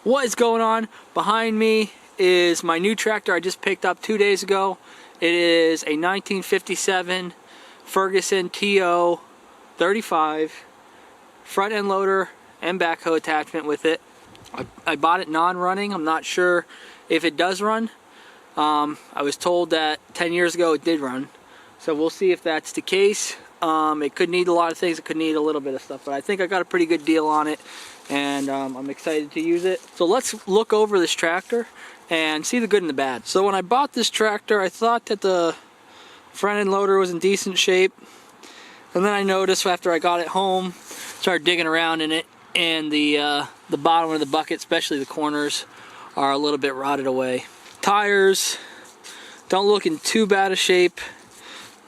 What is going on? Behind me is my new tractor I just picked up 2 days ago. It is a 1957 Ferguson TO35 front end loader and backhoe attachment with it. I bought it non-running. I'm not sure if it does run. I was told that 10 years ago it did run, so we'll see if that's the case. It could need a lot of things. It could need a little bit of stuff, but I think I got a pretty good deal on it, and I'm excited to use it. So let's look over this tractor and see the good and the bad. So when I bought this tractor, I thought that the front end loader was in decent shape, and then I noticed after I got it home, started digging around in it, and the bottom of the bucket, especially the corners, are a little bit rotted away. Tires don't look in too bad a shape.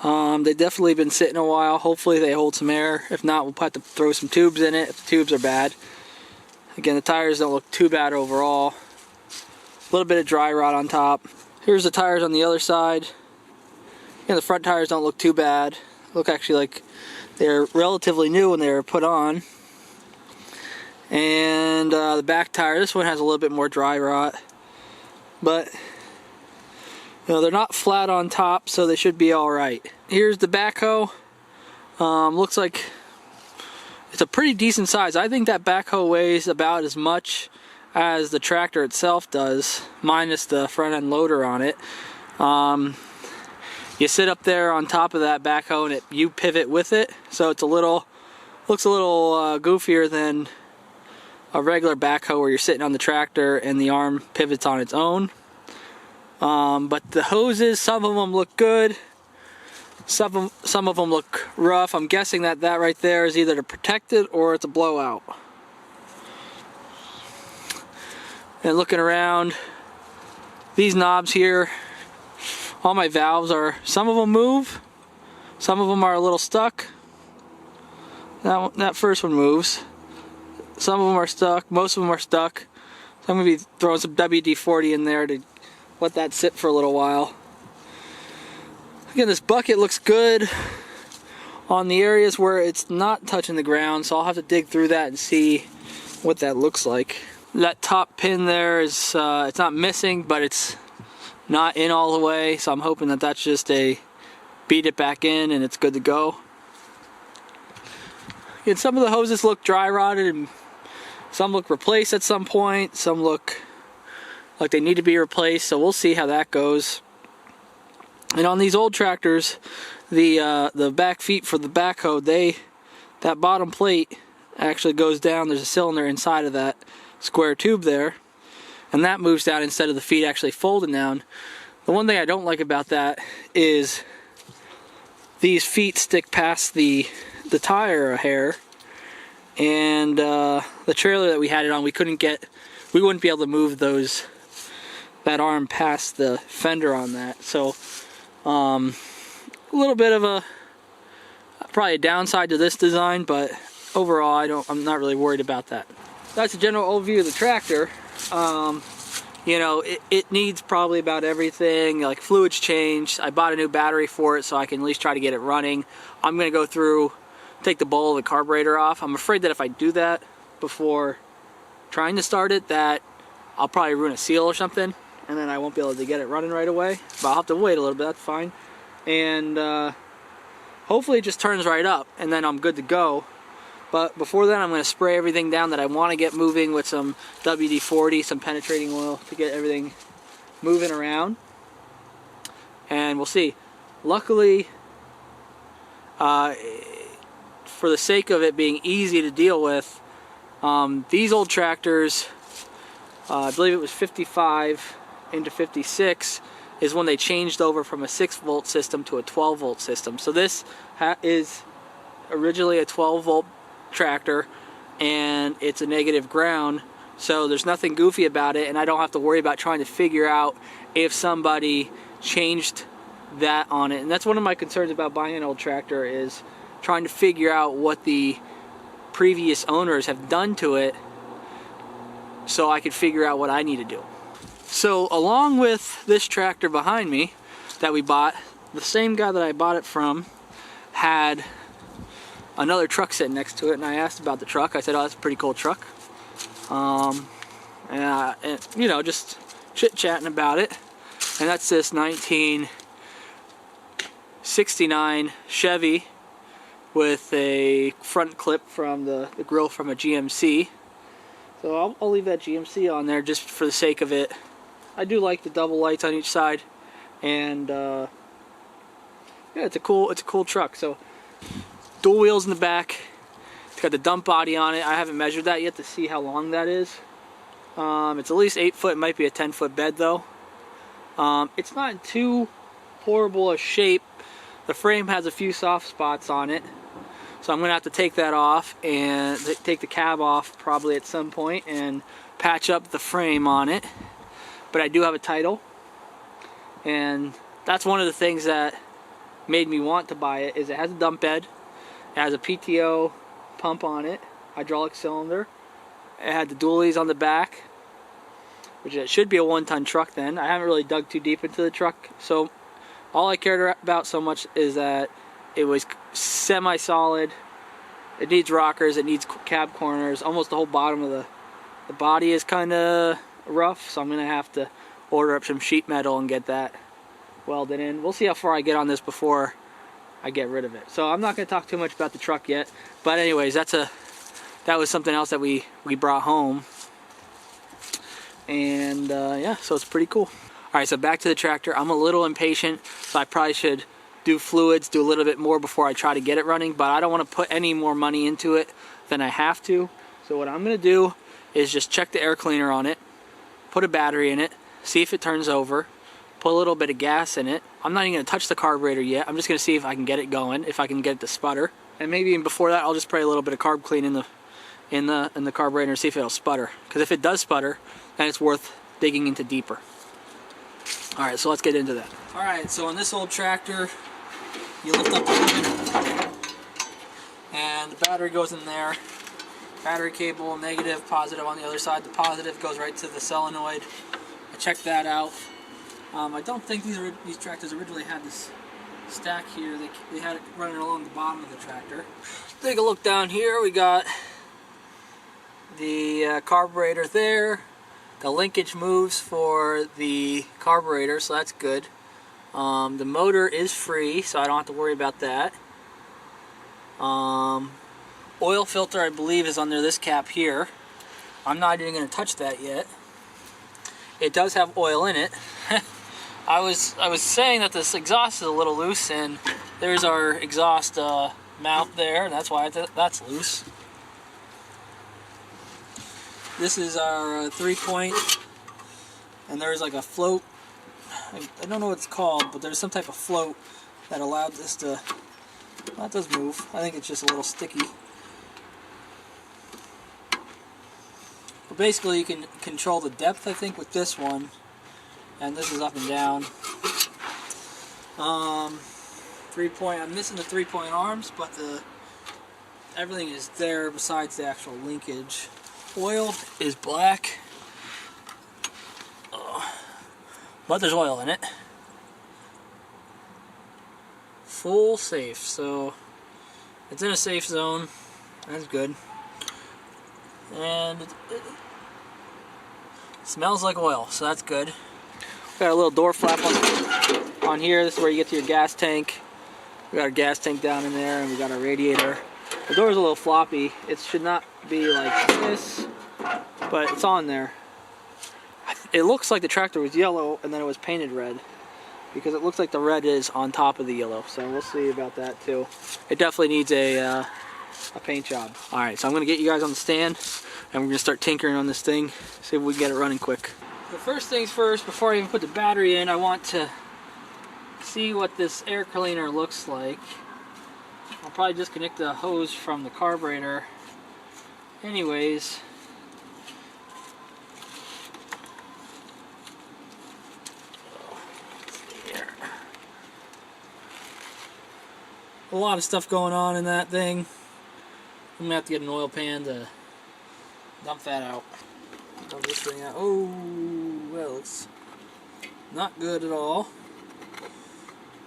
They've definitely been sitting a while. Hopefully they hold some air. If not, we'll have to throw some tubes in it if the tubes are bad. Again, the tires don't look too bad overall. A little bit of dry rot on top. Here's the tires on the other side. And the front tires don't look too bad. Look actually like they're relatively new when they were put on. And the back tire, this one has a little bit more dry rot. But you know, they're not flat on top, so they should be all right. Here's the backhoe. Looks like it's a pretty decent size. I think that backhoe weighs about as much as the tractor itself does, minus the front end loader on it. You sit up there on top of that backhoe and you pivot with it, so it's looks a little goofier than a regular backhoe where you're sitting on the tractor and the arm pivots on its own. But the hoses, some of them look good, some of them look rough. I'm guessing that right there is either to protect it or it's a blowout. And looking around, these knobs here, all my valves are, some of them move, some of them are a little stuck. That first one moves. Some of them are stuck, most of them are stuck. So I'm going to be throwing some WD-40 in there to let that sit for a little while. Again, this bucket looks good on the areas where it's not touching the ground, so I'll have to dig through that and see what that looks like. That top pin there is, it's not missing, but it's not in all the way, so I'm hoping that that's just a beat it back in and it's good to go. And some of the hoses look dry rotted, and some look replaced at some point, some look like they need to be replaced, so we'll see how that goes. And on these old tractors, the back feet for the backhoe, that bottom plate actually goes down. There's a cylinder inside of that square tube there, and that moves down instead of the feet actually folding down. The one thing I don't like about that is these feet stick past the tire a hair, and the trailer that we had it on, we wouldn't be able to move that arm past the fender on that. So a little bit of probably a downside to this design, but overall I'm not really worried about that. That's a general overview of the tractor. You know, it needs probably about everything, like fluids changed. I bought a new battery for it so I can at least try to get it running. I'm gonna go through, take the bowl of the carburetor off. I'm afraid that if I do that before trying to start it, that I'll probably ruin a seal or something, and then I won't be able to get it running right away. But I'll have to wait a little bit, that's fine. And hopefully it just turns right up, and then I'm good to go. But before then, I'm going to spray everything down that I want to get moving with some WD-40, some penetrating oil to get everything moving around. And we'll see. Luckily, for the sake of it being easy to deal with, these old tractors, I believe it was 55 into 56, is when they changed over from a 6-volt system to a 12-volt system. So this is originally a 12-volt tractor, and it's a negative ground, so there's nothing goofy about it, and I don't have to worry about trying to figure out if somebody changed that on it. And that's one of my concerns about buying an old tractor, is trying to figure out what the previous owners have done to it so I could figure out what I need to do. So along with this tractor behind me that we bought, the same guy that I bought it from had another truck sitting next to it, and I asked about the truck. I said, oh, that's a pretty cool truck. and you know, just chit-chatting about it. And that's this 1969 Chevy with a front clip from the grill from a GMC. So I'll leave that GMC on there just for the sake of it. I do like the double lights on each side, and yeah, it's a cool truck. So dual wheels in the back. It's got the dump body on it. I haven't measured that yet to see how long that is. It's at least 8 foot. It might be a 10-foot bed though. It's not in too horrible a shape. The frame has a few soft spots on it, so I'm gonna have to take that off and take the cab off probably at some point and patch up the frame on it. But I do have a title, and that's one of the things that made me want to buy it. Is it has a dump bed, it has a PTO pump on it, hydraulic cylinder, it had the dualies on the back, which it should be a 1-ton truck then. I haven't really dug too deep into the truck, so all I cared about so much is that it was semi-solid. It needs rockers, it needs cab corners, almost the whole bottom of the body is kind of rough, so I'm gonna have to order up some sheet metal and get that welded in. We'll see how far I get on this before I get rid of it. So I'm not gonna talk too much about the truck yet, but anyways, that was something else that we brought home, and yeah, so it's pretty cool. All right, so back to the tractor. I'm a little impatient, so I probably should do fluids, do a little bit more before I try to get it running, but I don't want to put any more money into it than I have to. So what I'm gonna do is just check the air cleaner on it, put a battery in it, see if it turns over, put a little bit of gas in it. I'm not even going to touch the carburetor yet. I'm just going to see if I can get it going, if I can get it to sputter. And maybe even before that, I'll just spray a little bit of carb clean in the carburetor and see if it'll sputter. Because if it does sputter, then it's worth digging into deeper. Alright, so let's get into that. Alright, so on this old tractor, you lift up the lid, and the battery goes in there. Battery cable, negative, positive on the other side. The positive goes right to the solenoid. I checked that out. I don't think these tractors originally had this stack here. They had it running along the bottom of the tractor. Take a look down here. We got the carburetor there. The linkage moves for the carburetor, so that's good. The motor is free, so I don't have to worry about that. Oil filter, I believe, is under this cap here. I'm not even going to touch that yet. It does have oil in it. I was saying that this exhaust is a little loose, and there's our exhaust mount there, and that's why that's loose. This is our 3-point, and there's like a float. I don't know what it's called, but there's some type of float that allowed this to. Well, it does move. I think it's just a little sticky. But basically, you can control the depth, I think, with this one, and this is up and down. 3-point. I'm missing the 3-point arms, but everything is there besides the actual linkage. Oil is black, but there's oil in it. Full safe, so it's in a safe zone. That's good. And it smells like oil, so that's good. Got a little door flap on here. This is where you get to your gas tank. We got our gas tank down in there, and we got our radiator. The door's a little floppy. It should not be like this, but it's on there. It looks like the tractor was yellow and then it was painted red, because it looks like the red is on top of the yellow, so we'll see about that too. It definitely needs a paint job. Alright, so I'm going to get you guys on the stand, and we're going to start tinkering on this thing, see if we can get it running quick. The first things first, before I even put the battery in, I want to see what this air cleaner looks like. I'll probably disconnect the hose from the carburetor. Anyways, a lot of stuff going on in that thing. I'm gonna have to get an oil pan to dump that out. Dump this thing out. Oh, well, it's not good at all.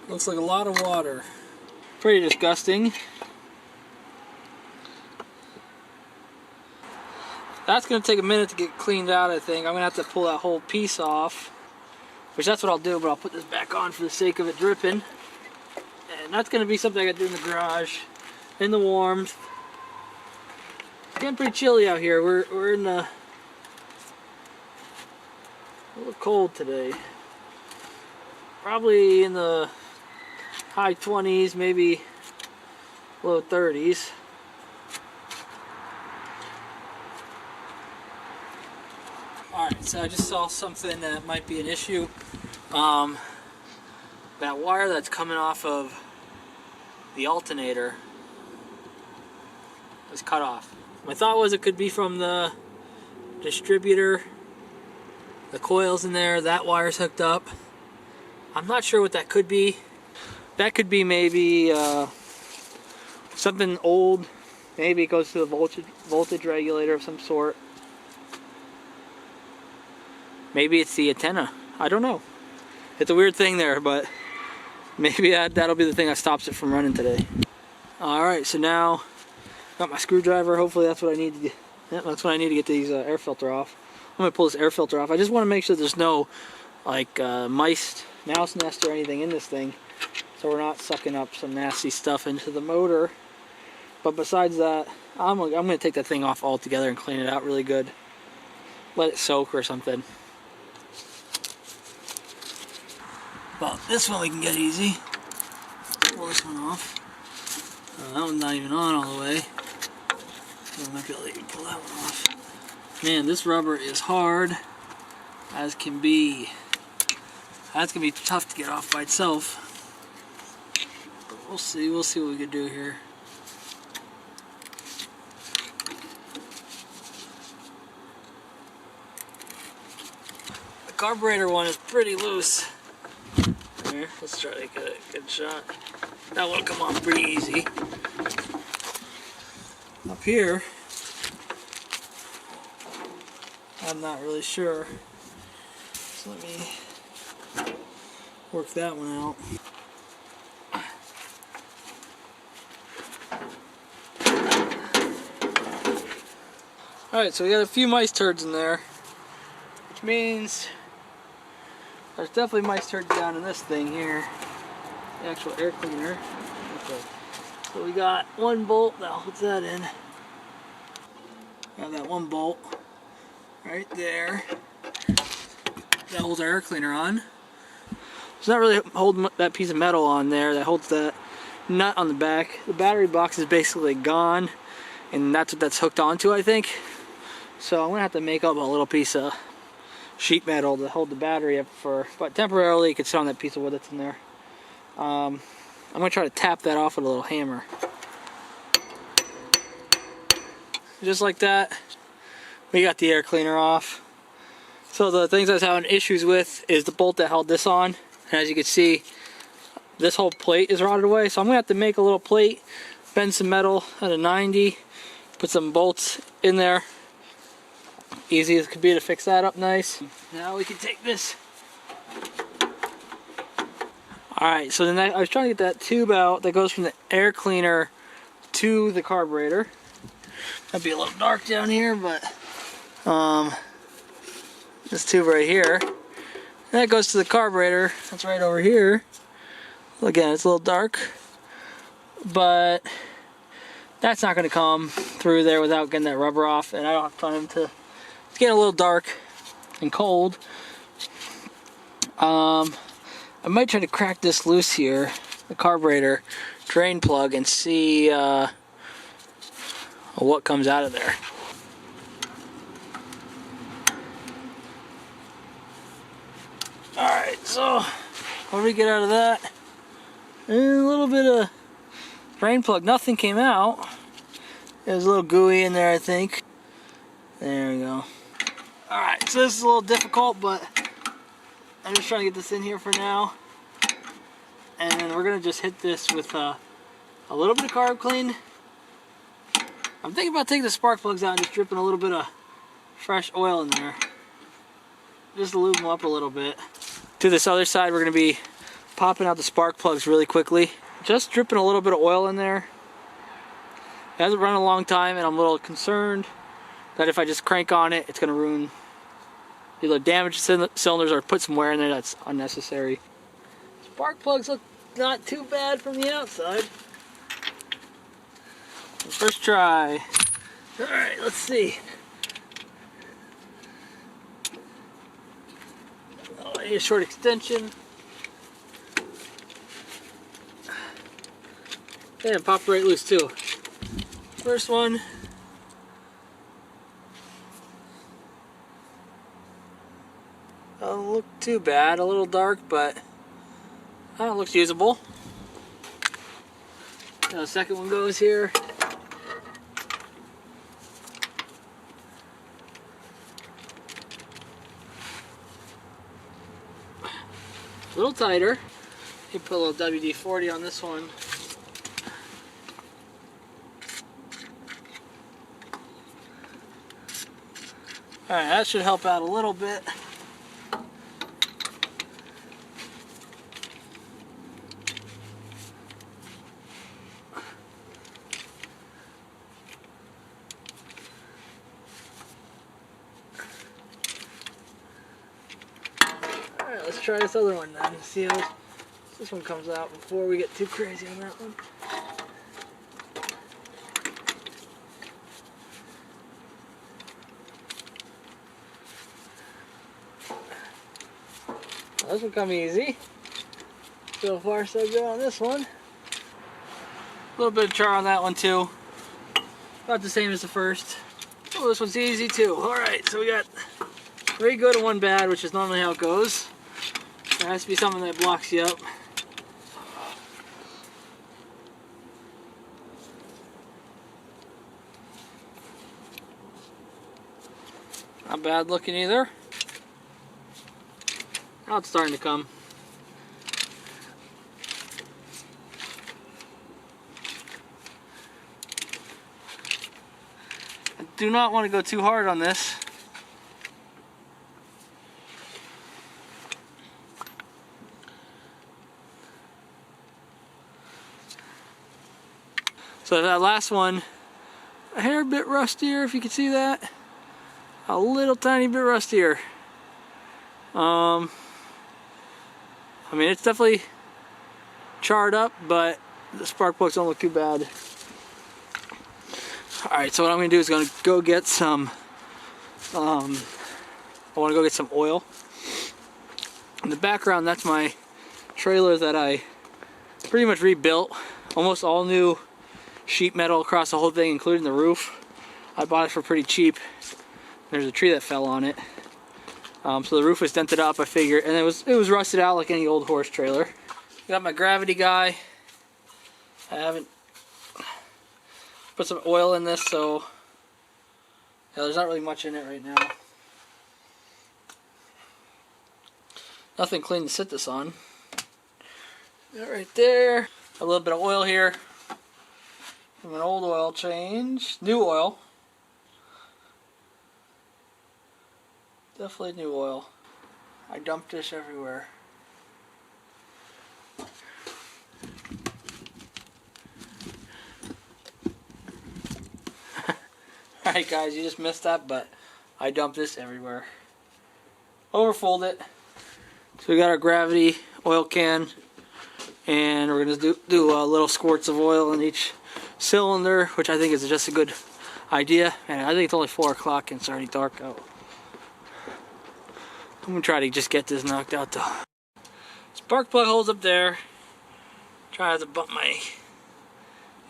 Looks like a lot of water. Pretty disgusting. That's going to take a minute to get cleaned out, I think. I'm going to have to pull that whole piece off, which that's what I'll do, but I'll put this back on for the sake of it dripping. And that's going to be something I got to do in the garage, in the warmth. It's getting pretty chilly out here. We're in the... a little cold today. Probably in the high 20s, maybe low 30s. Alright, so I just saw something that might be an issue. That wire that's coming off of the alternator is cut off. My thought was it could be from the distributor. The coil's in there, that wire's hooked up. I'm not sure what that could be. That could be maybe something old. Maybe it goes to the voltage regulator of some sort. Maybe it's the antenna. I don't know. It's a weird thing there, but maybe that'll be the thing that stops it from running today. Alright, so now got my screwdriver. Hopefully that's what I need to get. Yeah, that's what I need to get these air filter off. I'm going to pull this air filter off. I just want to make sure there's no like mouse nest or anything in this thing, so we're not sucking up some nasty stuff into the motor. But besides that, I'm going to take that thing off altogether and clean it out really good. Let it soak or something. Well, this one we can get easy. Pull this one off. That one's not even on all the way. So I might be able to even pull that one off. Man, this rubber is hard as can be. That's gonna be tough to get off by itself. But we'll see what we can do here. The carburetor one is pretty loose. Here, let's try to get a good shot. That one will come off pretty easy. Up here, I'm not really sure. So let me work that one out. Alright, so we got a few mice turds in there, which means there's definitely mice turds down in this thing here, the actual air cleaner. Okay. So we got one bolt that holds that in. Got that one bolt right there that holds our air cleaner on. It's not really holding that piece of metal on there that holds that nut on the back. The battery box is basically gone, and that's what that's hooked onto, I think. So I'm gonna have to make up a little piece of sheet metal to hold the battery up but temporarily you can sit on that piece of wood that's in there. I'm gonna try to tap that off with a little hammer. Just like that, we got the air cleaner off. So the things I was having issues with is the bolt that held this on. And as you can see, this whole plate is rotted away. So I'm gonna have to make a little plate, bend some metal at a 90, put some bolts in there. Easy as it could be to fix that up nice. Now we can take this. Alright, so then I was trying to get that tube out that goes from the air cleaner to the carburetor. That'd be a little dark down here, but this tube right here, that goes to the carburetor. That's right over here. Again, it's a little dark, but that's not going to come through there without getting that rubber off, and I don't have time to. It's getting a little dark and cold. I might try to crack this loose here, the carburetor drain plug, and see what comes out of there. Alright, so what do we get out of that? A little bit of drain plug. Nothing came out. It was a little gooey in there, I think. There we go. Alright, so this is a little difficult, but I'm just trying to get this in here for now. And then we're going to just hit this with a little bit of carb clean. I'm thinking about taking the spark plugs out and just dripping a little bit of fresh oil in there. Just to lube them up a little bit. To this other side, we're going to be popping out the spark plugs really quickly. Just dripping a little bit of oil in there. It hasn't run a long time, and I'm a little concerned that if I just crank on it, it's going to ruin, either damage cylinders or put some wear in there that's unnecessary. Spark plugs look not too bad from the outside. First try. Alright, let's see. Oh, I need a short extension. Yeah, it popped right loose too. First one. Doesn't look too bad, a little dark, but it looks usable. Now the second one goes here. A little tighter. You put a little WD-40 on this one. Alright, that should help out a little bit. Alright, let's try this other one then. See how this one comes out before we get too crazy on that one. This will come easy. So far so good on this one. A little bit of char on that one too. About the same as the first. Oh, this one's easy too. Alright, so we got 3 good and 1 bad, which is normally how it goes. There has to be something that blocks you up. Not bad looking either. Now it's starting to come. I do not want to go too hard on this. So that last one, a hair bit rustier, if you can see that. A little tiny bit rustier. I mean, it's definitely charred up, but the spark plugs don't look too bad. Alright, so what I'm going to do is going to go get some, I want to go get some oil. In the background, that's my trailer that I pretty much rebuilt. Almost all new sheet metal across the whole thing, including the roof. I bought it for pretty cheap. There's a tree that fell on it. So the roof was dented up, I figured, and it was rusted out like any old horse trailer. Got my gravity guy. I haven't put some oil in this, so yeah, there's not really much in it right now. Nothing clean to sit this on. That right there. A little bit of oil here from an old oil change. New oil. Definitely new oil. I dumped this everywhere. Alright guys, you just missed that, but I dumped this everywhere. Overfold it. So we got our gravity oil can, and we're going to do little squirts of oil in each cylinder, which I think is just a good idea. And I think it's only 4 o'clock and it's already dark out. I'm going to try to just get this knocked out though. Spark plug holes up there. Try to bump my...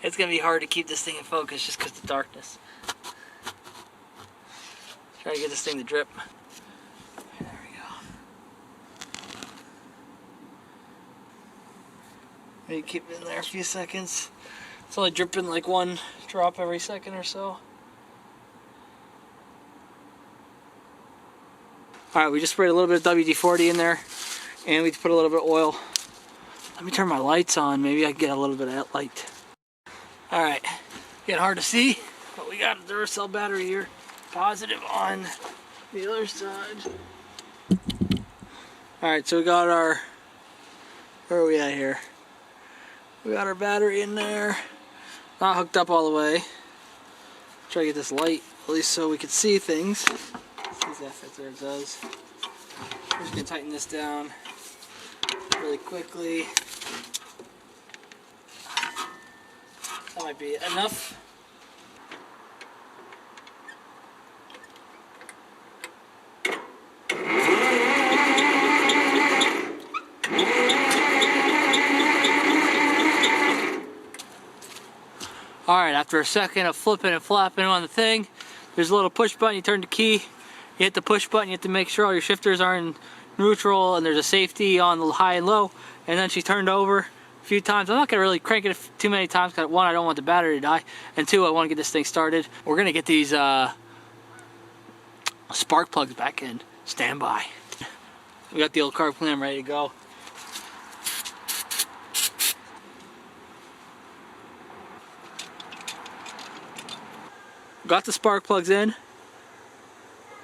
It's going to be hard to keep this thing in focus just because of the darkness. Try to get this thing to drip. There we go. Maybe keep it in there a few seconds. It's only dripping like 1 drop every second or so. Alright, we just sprayed a little bit of WD-40 in there, and we put a little bit of oil. Let me turn my lights on, maybe I can get a little bit of that light. Alright, getting hard to see, but we got a Duracell battery here. Positive on the other side. Alright, so we got our, where are we at here? We got our battery in there. Not hooked up all the way. Try to get this light at least so we could see things. See if that fits where it does. I'm just going to tighten this down really quickly. That might be enough. Alright, after a second of flipping and flapping on the thing, there's a little push button. You turn the key, you hit the push button, you have to make sure all your shifters are in neutral, and there's a safety on the high and low. And then she turned over a few times. I'm not going to really crank it too many times because one, I don't want the battery to die, and two, I want to get this thing started. We're going to get these spark plugs back in. Stand by. We got the old carb cleaner ready to go. Got the spark plugs in,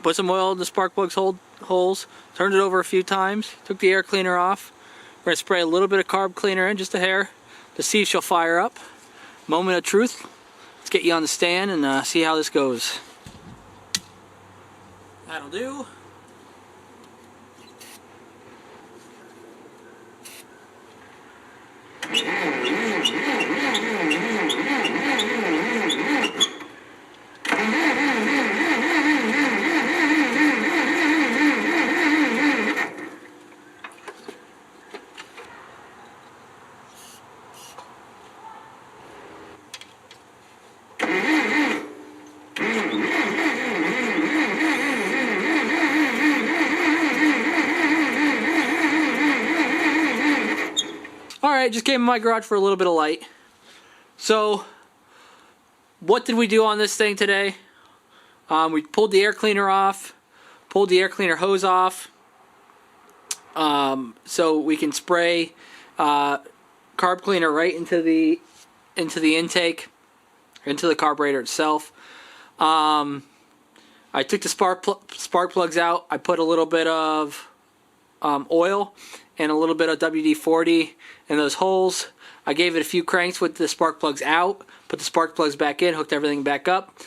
put some oil in the spark plugs holes, turned it over a few times, took the air cleaner off. We're going to spray a little bit of carb cleaner in, just a hair, to see if she'll fire up. Moment of truth. Let's get you on the stand and see how this goes. That'll do. Alright, just came in my garage for a little bit of light. So, what did we do on this thing today? We pulled the air cleaner off, pulled the air cleaner hose off, so we can spray carb cleaner right into the intake, into the carburetor itself. I took the spark plugs out. I put a little bit of oil and a little bit of WD-40 in those holes. I gave it a few cranks with the spark plugs out, put the spark plugs back in, hooked everything back up,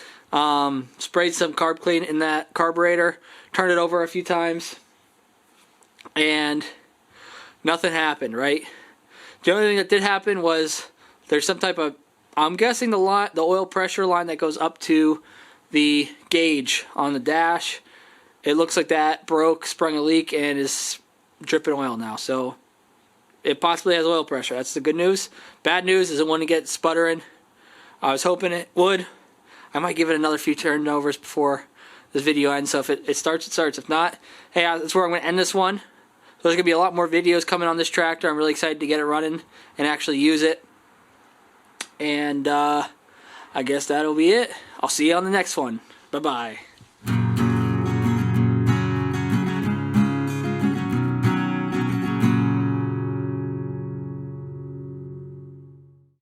sprayed some carb clean in that carburetor, turned it over a few times, and nothing happened, right? The only thing that did happen was there's some type of, I'm guessing the oil pressure line that goes up to the gauge on the dash. It looks like that broke, sprung a leak, and is dripping oil now. So it possibly has oil pressure. That's the good news. Bad news is it wouldn't get sputtering. I was hoping it would. I might give it another few turnovers before this video ends. So if it starts, it starts. If not, hey, that's where I'm going to end this one. So there's going to be a lot more videos coming on this tractor. I'm really excited to get it running and actually use it. And I guess that'll be it. I'll see you on the next one. Bye-bye.